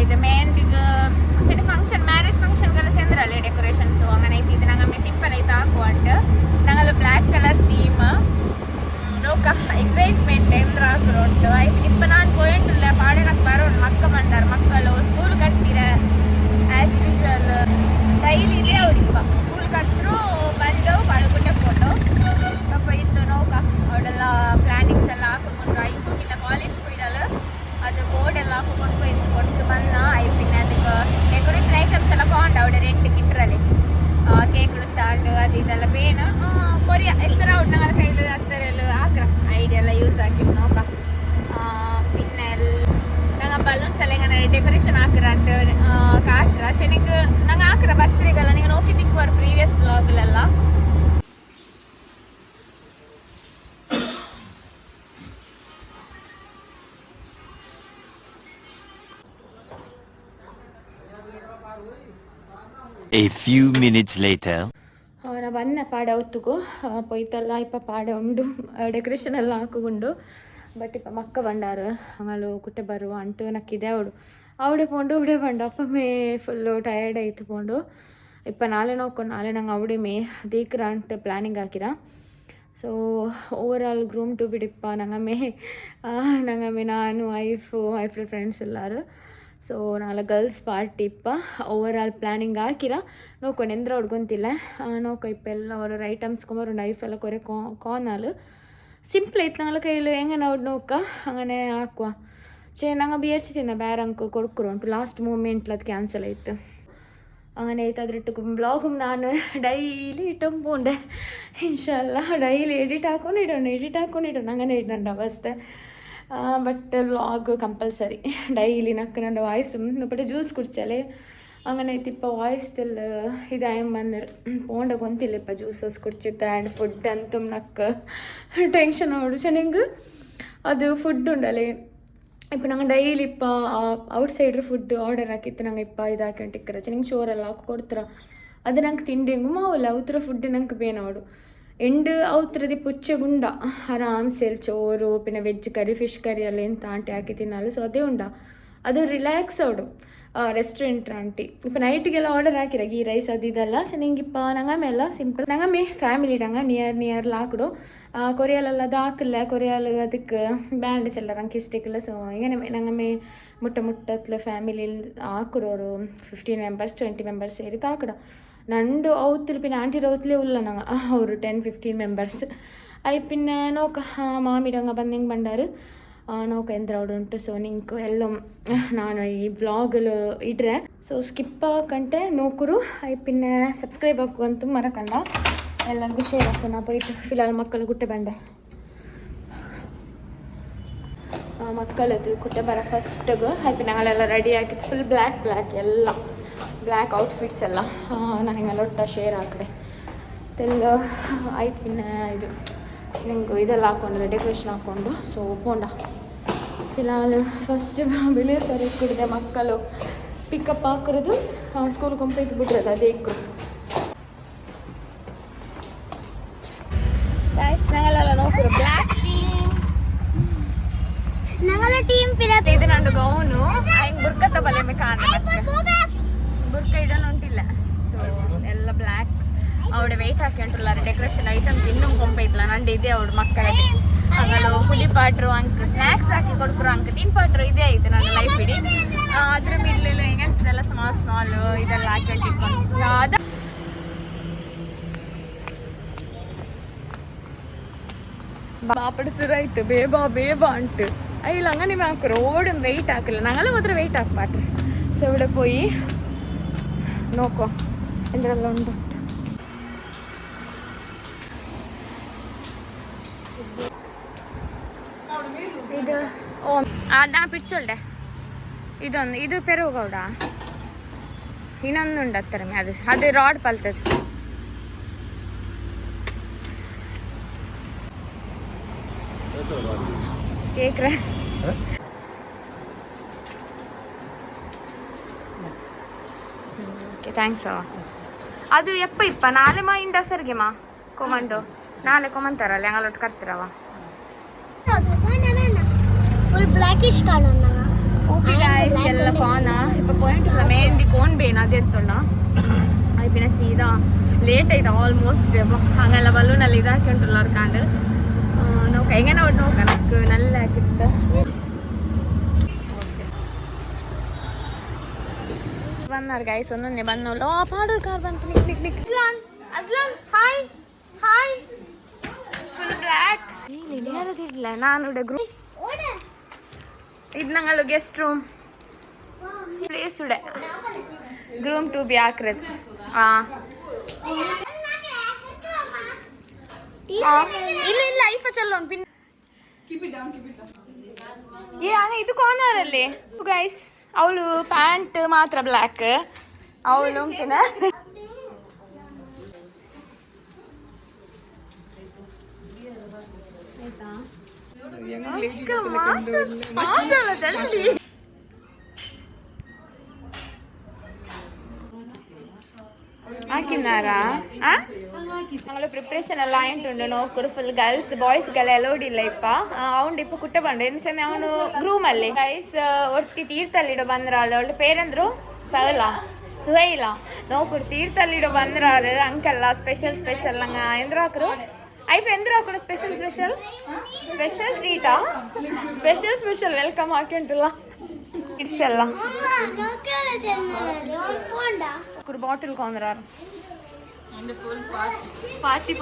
ഇത് മെഹന്തിക്ക് ചെറിയ function marriage ഫംഗ്ഷൻಗೆಲ್ಲ ಸೇಂದ್ರಲ್ಲ decorations അങ്ങനെ ಐತಿ ನಂಗೆ ಸಿಂಪಲ್ ಐತೆ ಹಾಕುವಂಟು ഞങ്ങൾ ಬ್ಲ್ಯಾಕ್ ಕಲರ್ ಥೀಮ್ ನೋಕ ಎಕ್ಸೈಟ್ಮೆಂಟ್ ಎಂದ್ರ ಹಾಕಿರೋಂಟು ಆಯ್ತು ಇಪ್ಪ ನಾನು പോയിട്ടില്ല പാടെ నాకు ಬರೋಣ ಮಕ್ಕ ಬಂದಾರ ಮಕ್ಕಳು ಸ್ಕೂಲ್ ಕಟ್ತೀರ ಆ್ಯಸ್ ಯೂಶುವಲ್ ಡೈಲಿ ಇದೆ ಅವಡಿಪ್ಪ ಸ್ಕೂಲ್ ಕಟ್ಟರು ಬಂದು ಪಡ್ಕೊಂಡೆ ಫೋಟೋ ಅಪ್ಪ ಇತ್ತು ನೋಕ ಅವಳೆಲ್ಲ ಪ್ಲಾನಿಂಗ್ಸ್ ಎಲ್ಲ ಹಾಕಿಕೊಂಡು ಐಫೋನಿಲ್ಲ ಪಾಲಿಶ್ ಬಿಡಲ್ಲ ಅದು ಬೋರ್ಡ್ ಎಲ್ಲ ಹಾಕಿಕೊಂಡು ಇತ್ತು ಕೊಟ್ಟು ಬಂದ ಐಪಿನ ಅದಕ್ಕೆ ಡೆಕೋರೇಷನ್ ಐಟಮ್ಸ್ ಎಲ್ಲ ಕೊಂಡು ಅವಡೆ ರೆಂಟ್ಗೆ ಇಟ್ಟರಲ್ಲಿ ಕೇಕ್ಗಳು ಸ್ಟಾಂಡ್ ಅದು ಇದೆಲ್ಲ ಬೇನು ಕೊರಿಯಾ ಎಷ್ಟರ ಔಟ್ ನಂಗೆ ಕೈಲಿ ಹತ್ತರೆಲ್ಲ ಹಾಕ್ರ ಐಡಿಯಾ ಎಲ್ಲ ಯೂಸ್ ಹಾಕಿದ್ದು ನೋಕ പിന്നെ ನಂಗೆ ಬಲೂನ್ಸ್ ಎಲ್ಲ ಹಿಂಗೆ ಡೆಕೋರೇಷನ್ ಹಾಕ್ರ ಅಂತ ಕಾಟ್ರ ಶನಿಗೆ ನಂಗೆ ಹಾಕ್ರ ಬರ್ತ್ಡೇಗೆಲ್ಲ ನೀವು ನೋಕಿ ತಿಕ್ಕುವರು previous ಬ್ಲಾಗ್ಲೆಲ್ಲ A few minutes later. ನಾ ಬನ್ನ ಪಾಡೆ ಹೊತ್ತಿಗೂ ಪೊಯ್ತಲ್ಲ ಇಪ್ಪ ಪಾಡೆ ಉಂಡು ಡೆಕೋರೇಷನ್ ಎಲ್ಲ ಹಾಕೊಂಡು ಬಟ್ ಇಪ್ಪ ಮಕ್ಕ ಬಂಡಾರು ಹಂಗಲು ಕುಟ್ಟೆ ಬರುವ ಅಂಟು ನಕ್ಕಿದೆ ಅವಡೆ ಪೋಂಡು ಅವಡೆ ಬಂಡು ಅಪ್ಪ ಮೇ ಫುಲ್ಲು ಟಯರ್ಡ್ ಆಯ್ತು ಪೋಂಡು ಇಪ್ಪ ನಾಳೆ ನೋಡ್ಕೊಂಡು ನಾಳೆ ನಂಗೆ ಅವಡೆ ಮೇ ದೀಕ್ರ ಅಂಟು ಪ್ಲ್ಯಾನಿಂಗ್ ಹಾಕಿರ so over all groom to ಬಿಡಿಪ್ಪ ನಂಗಮ್ಮೆ ನಾನು ವೈಫ್ ಫ್ರೆಂಡ್ಸ್ ಎಲ್ಲರೂ ಸೊ ನಾಳೆ ಗರ್ಲ್ಸ್ ಪಾರ್ಟಿ ಇಪ್ಪ ಓವರ್ ಆಲ್ ಪ್ಲ್ಯಾನಿಂಗ್ ಹಾಕಿರ ನೋಡ್ಕೊಂಡು ಎಂದ್ರ ಹುಡ್ಕೊಂತಿಲ್ಲ ನೋಕ ಇಪ್ಪ ಎಲ್ಲ ಅವರ ಐಟಮ್ಸ್ಕೊಂಬರು ನೈಫ್ ಎಲ್ಲ ಕೊರೆ ಕೋನಾಲು ಸಿಂಪಲ್ ಐತೆ ನಂಗೆ ಕೈಲಿ ಹೆಂಗೆ ನೋಕ ಹಂಗನೆ ಹಾಕುವ ನಂಗೆ ಬೇರ್ಚಿತಿನ ಬೇರಂಕು ಕೊಡ್ಕರು ಉಂಟು ಲಾಸ್ಟ್ ಮೂಮೆಂಟ್ಲ ಅದು ಕ್ಯಾನ್ಸಲ್ ಆಯ್ತು അങ്ങനെ അതിട്ട് ബ്ലോഗും ഞാൻ ഡെയിലി ഇട്ടും പോണ്ടേ ഇൻഷല്ല ഡെയിലി എഡിറ്റ് ആക്കൊണ്ടിടണം അങ്ങനെ ഇടണ്ട അവസ്ഥ ಬಟ್ ವ್ಲಾಗ್ ಕಂಪಲ್ಸರಿ ಡೈಲಿ ನಕ್ಕ ನನ್ನ ವಾಯ್ಸು ಬಟ್ ಜ್ಯೂಸ್ ಕುಡ್ಚಾಲೆ അങ്ങനെ ಇಪ್ಪ ವಾಯ್ಸ್ದೆಲ್ಲ ಇದಾಯಂ ಬಂದರು ಪೋಂಡ ಗೊಂತಿಲ್ಲ ಇಪ್ಪ ಜ್ಯೂಸಸ್ ಕುಡ್ಚಿತ್ತ ಆ್ಯಂಡ್ ಫುಡ್ ಅಂತೂ ನಕ್ಕ ಟೆನ್ಷನ್ ಅವಡು ಚೆನ್ನಾಗಿ ಅದು ಫುಡ್ ಉಂಡಲೆ ಇಪ್ಪ ನಂಗೆ ಡೈಲಿ ಇಪ್ಪ ಔಟ್ ಸೈಡ್ರ್ ಫುಡ್ ಆರ್ಡರ್ ಹಾಕಿತ್ತು ನಂಗೆ ಇಪ್ಪ ಇದು ಹಾಕೊಂಡಿಕ್ಕರ ಚೆನ್ನಾಗಿ ಚೋರೆಲ್ಲ ಹಾಕಿ ಕೊಡ್ತಾರ ಅದು ನಂಗೆ ತಿಂಡಿ ಹೆಂಗು ಮಾವಲ್ಲ ಅವತ್ರ ಫುಡ್ ನಂಗೆ ಬೇನೋಡು ಎಂಡ್ ಅವತ್ರದಿ ಪುಚ್ಚೆ ಗುಂಡ ಆರಾಮ್ಸೆ ಚೋರು ಪಿನ್ನ ವೆಜ್ ಕರಿ ಫಿಶ್ ಕರಿ ಎಲ್ಲ ಎಂತ ಆಂಟಿ ಹಾಕಿ ತಿನ್ನಲ್ಲ ಸೊ ಅದೇ ಉಂಡ ಅದು ರಿಲ್ಯಾಕ್ಸ್ ಅವಡು ರೆಸ್ಟೋರೆಂಟ್ ಆಂಟಿ ಇಪ್ಪ ನೈಟಿಗೆಲ್ಲ ಆರ್ಡರ್ ಹಾಕಿರ ಗೀ ರೈಸ್ ಅದು ಇದೆಲ್ಲ ಚೆನ್ನಾಗಿಪ್ಪ ನಂಗಮ್ಮೆಲ್ಲ ಸಿಂಪಲ್ ನಂಗಮ್ಮೆ ಫ್ಯಾಮಿಲಿ ನಂಗೆ ನಿಯರ್ಲಿ ಹಾಕಿಡು ಕೊರಿಯಲೆಲ್ಲ ಅದು ಹಾಕಿಲ್ಲ ಕೊರಿಯಲ್ ಅದಕ್ಕೆ ಬ್ಯಾಂಡ್ ಚೆಲ್ಲ ನಂಗೆ ಇಷ್ಟಕ್ಕಿಲ್ಲ ಸೊ ಈಗ ನಂಗಮ್ಮೆ ಮುಟ್ಟತ್ಲ ಫ್ಯಾಮಿಲಿ ಹಾಕಿರೋರು 15 ಮೆಂಬರ್ಸ್ 20 ಮೆಂಬರ್ಸ್ ಸೇರಿ ಹಾಕಿಡ ನಂಡು ಅವತ್ತಲ್ಲಿ ಪಿನ್ನ ಆಂಟಿ ರೌತ್ಲೇ ಉಲ್ಲ ನಂಗೆ ಅವರು 10-15 ಮೆಂಬರ್ಸ್ ಐ ಪಿನ್ನ ನೋಕ ಮಾಮಿಡಂಗ ಬಂದಂಗೆ ಬಂಡಾರು ನೋಕ ಎಂದ್ರ ಅವಡು ಉಂಟು ಸೊ ನಿಂಕು ಎಲ್ಲ ನಾನು ಈ ವ್ಲಾಗಲು ಇಡ್ರೆ ಸೊ ಸ್ಕಿಪ್ ಹಾಕಂಟೆ ನೋಕರು ಐ ಪಿನ್ನ ಸಬ್ಸ್ಕ್ರೈಬ್ ಹಾಕುವಂತೂ ಮರಕಂಡ ಎಲ್ಲರಿಗೂ ಶೇರ್ ಹಾಕೋಣ ಪೋಯ್ತು ಫಿಲಾಲ್ ಮಕ್ಕಳು ಗುಟ್ಟೆ ಬಂಡೆ ಮಕ್ಕಳದು ಕುಟ್ಟೆ ಬರ ಫಸ್ಟಿಗೆ ಐ ಪಿನ್ನ ನಂಗಳೆಲ್ಲ ರೆಡಿ ಹಾಕಿತ್ತು ಫುಲ್ ಬ್ಲ್ಯಾಕ್ ಎಲ್ಲ ಬ್ಲ್ಯಾಕ್ ಔಟ್ಫಿಟ್ಸ್ ಎಲ್ಲ ನನಗೆ ಲೊಟ್ಟ ಶೇರ್ ಹಾಕಡೆ ಎಲ್ಲ ಆಯ್ತು ಪಿನ್ನ ಇದು ನಂಗೆ ಇದೆಲ್ಲ ಹಾಕೊಂಡಲ್ಲ ಡೆಕೋರೇಷನ್ ಹಾಕ್ಕೊಂಡು ಸೊ ಪೋಂಡ ಫಿಲಾಲ್ ಫಸ್ಟ್ ಬಿಳಿ ಸರಿ ಕುಡಿದೆ ಮಕ್ಕಳು ಪಿಕಪ್ ಹಾಕಿರೋದು ಸ್ಕೂಲ್ ಕೊಂಪೈತು ಬಿಟ್ರದು ಅದೇ ಇಕ್ಕರು ನಂಗೆಲ್ಲ ನೋಡ್ಕೊಡು ಬ್ಲ್ಯಾಕ್ ಟೀಮ್ ಇದು ನಂದು ಗೌನು ಹಿಂಗೆ ಬುರ್ಕತ್ತ ಬಲೆ ಮೇ ಕಾಣ ಬುರ್ಕ ಇಡೋನು ಉಂಟಿಲ್ಲ ಸೊ ಎಲ್ಲ ಬ್ಲ್ಯಾಕ್ ಅವಡೆ ವೆಯ್ಟ್ ಹಾಕೊಂಡ್ರಲ್ಲ ಡೆಕೋರೇಷನ್ ಐಟಮ್ಸ್ ಇನ್ನೂ ಕೊಂಪೈತಲ್ಲ ನಂದು ಇದೆ ಅವಳು ಮಕ್ಕಳಲ್ಲಿ ಆಗಲು ಪುಡಿ ಪಾಟ್ರು ಅಂಕ ಸ್ನ್ಯಾಕ್ಸ್ ಹಾಕಿ ಕೊಡ್ಕರು ಅಂಕ ಟೀನ್ ಪಾಟ್ರು ಇದೇ ಐತೆ ನನ್ನ ಲೈಫ್ ಇಡೀ ಅದ್ರ ಮಿಡ್ಲೆಲ್ಲ ಹೆಂಗಂತದೆಲ್ಲ ಸ್ಮಾಲ್ ಇದೆಲ್ಲ ಹಾಕೊಂಡಿಟ್ಕೊಂಡು ಅದ ಬಾಪಡು ಶುರು ಆಯ್ತು ಬೇಬಾ ಅಂಟು ಇಲ್ಲ ಹಂಗ ನೀವು ಹಾಕರು ಓಡಿ ವೆಯ್ಟ್ ಹಾಕಿಲ್ಲ ನಂಗೆಲ್ಲ ಮಾತ್ರ ವೆಯ್ಟ್ ಹಾಕ್ಬಾಟ್ರಿ ಸೊ ഇവിടെ പോയി നോക്കോ എന്തെല്ലാം ഉണ്ട് ಇದು ನಾ ಪಿಡ್ಚೊಳ್ಡೆ ಇದೊಂದು ಇದು ಪೆರುಗೌಡ ಇನ್ನೊಂದು ಉಂಡು ಹತ್ತರ ಅದು ರಾಡ್ ಪಲ್ತದೆ ಕೇಕ್ರೆ ಓಕೆ ಥ್ಯಾಂಕ್ಸ್ ಅದು ಎಪ್ಪ ಇಪ್ಪ ನಾಳೆ ಮಾ ಇಂಡ ಸರ್ಗೆ ಮಾ ಕೊಮಂಡು ನಾಳೆ ಕೊಮಂತಾರಲ್ಲ ಹಂಗಲ್ಲೊಟ್ಟು ಕರ್ತಿರವ ಫುಲ್ ಬ್ಲ್ಯಾಕಿಶ್ ಕಾಣೋಣ ಓಕೆ ಗಾಯ್ಸ್ ಎಲ್ಲ ಕಾನ ಇಪ್ಪ ಪಾಯಿಂಟ್ ಇಲ್ಲ ಮೇಂದಿ ಕೋನ್ ಬೇನ ಅದಿರ್ತುಂಡ ಐಪಿನ ಸೀದಾ ಲೇಟ್ ಆಯ್ತು ಆಲ್ಮೋಸ್ಟ್ ಹಂಗೆಲ್ಲ ಬಲೂನಲ್ಲಿ ಇದಾಕಿ ಉಂಟಲ್ಲ ಅವ್ರ ಕಾಂಡು ನಾವು ಕೈಗೆ ನೋಕ ನಕ್ಕು ನಲ್ಲ ಹಾಕಿತ್ತು ಬಂದಾರ ಗಾಯ್ಸ್ ಒಂದೊಂದೇ ಬಂದವಲ್ಲ ಪಾಡೋರ್ ಕಾರ್ ಬಂತು ನಿಕ್ ನಿಕ್ ನಿಕ್ ಅಸ್ಲಾನ್ ಹಾಯ್ ಹಾಯ್ ಫುಲ್ ಬ್ಲ್ಯಾಕ್ ಇಲ್ಲಿ ಹೇಳದಿಲ್ಲ ನಾನು ಗ್ರೂಮ್ ಇದು ನಂಗಲ್ಲ ಗೆಸ್ಟ್ ರೂಮ್ ಪ್ಲೇಸ್ ಉಡೆ ಗ್ರೂಮ್ ಟು ಬಿ ಹಾಕ್ರದು ಇಲ್ಲ ಇಲ್ಲ ಐಫ ಚಲ್ಲೋಣ ಪಿನ್ ಏ ಹಂಗ ಇದು ಕಾರ್ನರ್ ಅಲ್ಲಿ ಗೈಸ್ ಅವಳು ಪ್ಯಾಂಟ್ ಮಾತ್ರ ಬ್ಲ್ಯಾಕ್ ಅವಳು ಉಂಟಿನ ಹಾಕಿನಾರಾ ಪ್ರಿಪ್ರೇಷನ್ ಎಲ್ಲ ಆಯ್ತುಂಡು ನೋಕರು ಫುಲ್ ಗರ್ಲ್ಸ್ ಬಾಯ್ಸ್ಗೆಲ್ಲ ಅಲೋಡ್ ಇಲ್ಲ ಇಪ್ಪ ಅವ್ನು ಇಪ್ಪ ಕುಟ್ಟ ಬಂಡು ಎಂದ್ರೆ ಅವನು ಗ್ರೂಮ್ ಅಲ್ಲಿ ಗೈಸ್ ಒಟ್ಟಿ ತೀರ್ಥಲ್ಲಿಡೋ ಬಂದ್ರ ಅವಳ ಪೇರಂದ್ರು ಸುಹೈಲ ನೋಕರು ತೀರ್ಥಲ್ಲಿಡೋ ಬಂದ್ರ ಅಂಕಲ್ಲ ಸ್ಪೆಷಲ್ ನಂಗೆ ಎಂದ್ರು ಹಾಕರು ಐಫ್ ಎಂದ್ರು ಹಾಕೋಣ ಸ್ಪೆಷಲ್ ಟ್ರೀಟಾ ಸ್ಪೆಷಲ್ ವೆಲ್ಕಮ್ ಹಾಕಿಂಟಲ್ಲ ಇಟ್ಸ್ ಎಲ್ಲ ಬಾಟಲ್ ಕೊಂದ್ರಾರು पार्टी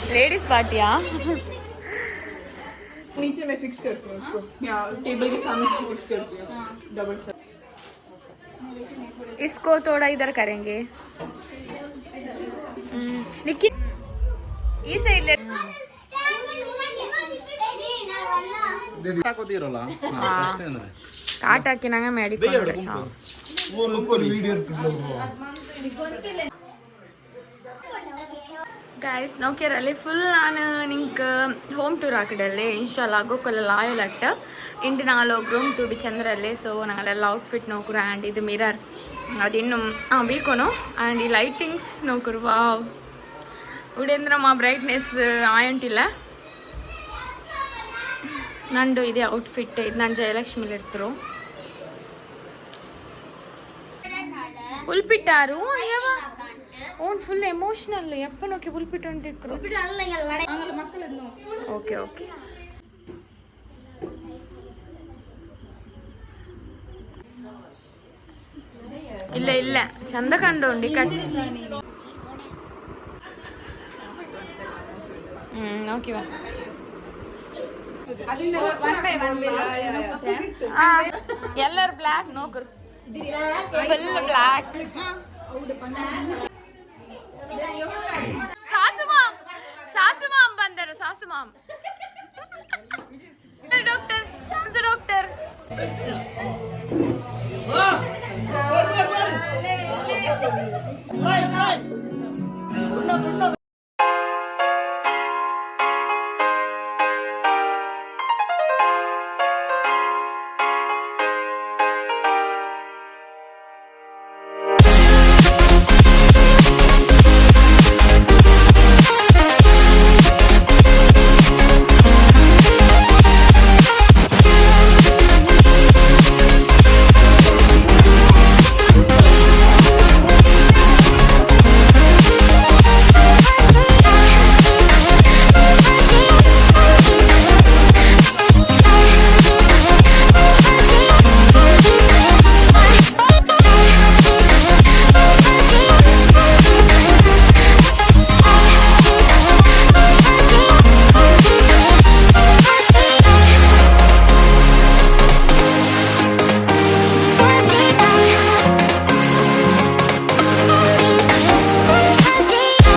लेडीज पार्टिया नीचे मैं फिक्स करती हूँ उसको या टेबल के सामने फिक्स करती हूँ डबल साइड इसको थोड़ा इधर करेंगे निकी ಈ ಸೈಡ್ ಕಾಟ್ ಹಾಕಿ ನಂಗೆ ಮಾಡಿಕೊಂಡ್ರೆ ಗೈಸ್ ನೋಕ್ಯರಲ್ಲಿ ಫುಲ್ ನಾನು ನಿಂಗೆ ಹೋಮ್ ಟೂರ್ ಹಾಕಿಡಲ್ಲಿ ಇನ್ಶಾಲ್ಲ ಆಗೋಕ್ಕೆಲ್ಲ ಆಯಲಟ್ಟ ಇಂಡಿ ನಾಳು ಗ್ರೂಮ್ ಟು ಬಿ ಚಂದ್ರಲ್ಲಿ ಸೊ ನಂಗೆಲ್ಲ ಔಟ್ಫಿಟ್ ನೋಕರು ಆ್ಯಂಡ್ ಇದು ಮಿರರ್ ಅದಿನ್ನು ಬೀಕೋನು ಆ್ಯಂಡ್ ಈ ಲೈಟಿಂಗ್ಸ್ ನೋಕರು ವಾವ್ ಉಡೇಂದ್ರಮ್ಮ ಬ್ರೈಟ್ನೆಸ್ ಆಯಂಟಿಲ್ಲ ನಂದು ಇದೆ ಔಟ್ಫಿಟ್ ಇದು ನಾನು ಜಯಲಕ್ಷ್ಮಿಲಿ ಇರ್ತರು ಉಲ್ಪಿಟ್ಟಾರು ಓನ್ ಫುಲ್ ಎಮೋಷನಲ್ ಎಪ್ಪ ನೋಕೆ ಉಲ್ಪಿಟ್ಟು ಹೊಂಟಿದ್ರು ಓಕೆ ಓಕೆ ಇಲ್ಲ ಚಂದ ಕಂಡು ಕಟ್ ಓಕೆ ಎಲ್ಲರೂ ಬ್ಲ್ಯಾಕ್ ನೋಕರು ಫುಲ್ ಬ್ಲ್ಯಾಕ್ ಸಾಸು ಮಾಮ್ ಬಂದರು ಡಾಕ್ಟರ್